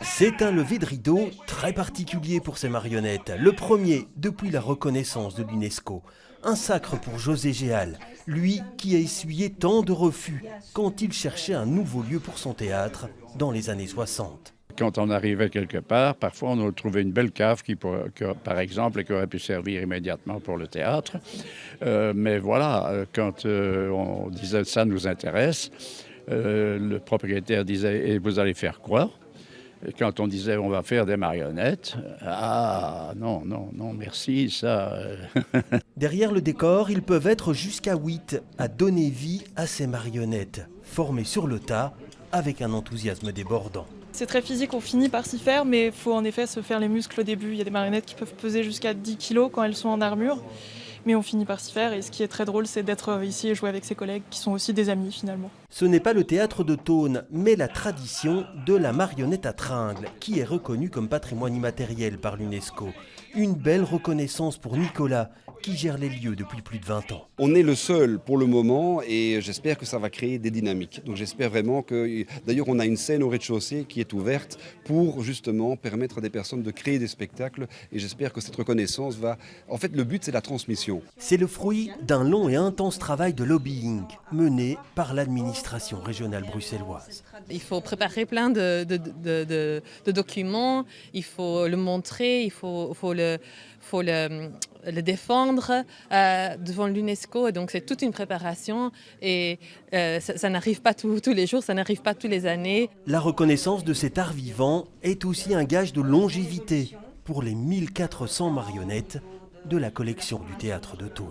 C'est un lever de rideau très particulier pour ces marionnettes. Le premier depuis la reconnaissance de l'UNESCO. Un sacre pour José Géal, lui qui a essuyé tant de refus quand il cherchait un nouveau lieu pour son théâtre dans les années 60. Quand on arrivait quelque part, parfois on trouvait une belle cave par exemple, qui aurait pu servir immédiatement pour le théâtre. Mais voilà, quand on disait ça nous intéresse, le propriétaire disait « et vous allez faire quoi ?» Et quand on disait on va faire des marionnettes, ah non, non, non, merci, ça. Derrière le décor, ils peuvent être jusqu'à 8 à donner vie à ces marionnettes, formées sur le tas avec un enthousiasme débordant. C'est très physique, on finit par s'y faire, mais il faut en effet se faire les muscles au début. Il y a des marionnettes qui peuvent peser jusqu'à 10 kg quand elles sont en armure, mais on finit par s'y faire. Et ce qui est très drôle, c'est d'être ici et jouer avec ses collègues qui sont aussi des amis finalement. Ce n'est pas le théâtre de Thônes, mais la tradition de la marionnette à tringles, qui est reconnue comme patrimoine immatériel par l'UNESCO. Une belle reconnaissance pour Nicolas, qui gère les lieux depuis plus de 20 ans. On est le seul pour le moment et j'espère que ça va créer des dynamiques. Donc j'espère vraiment que... D'ailleurs, on a une scène au rez-de-chaussée qui est ouverte pour justement permettre à des personnes de créer des spectacles et j'espère que cette reconnaissance va... En fait, le but, c'est la transmission. C'est le fruit d'un long et intense travail de lobbying mené par l'administration régionale bruxelloise. Il faut préparer plein de documents, il faut le montrer, il faut le défendre devant l'UNESCO. Et donc c'est toute une préparation et ça n'arrive pas tous les jours, ça n'arrive pas toutes les années. La reconnaissance de cet art vivant est aussi un gage de longévité pour les 1400 marionnettes de la collection du théâtre de Thônes.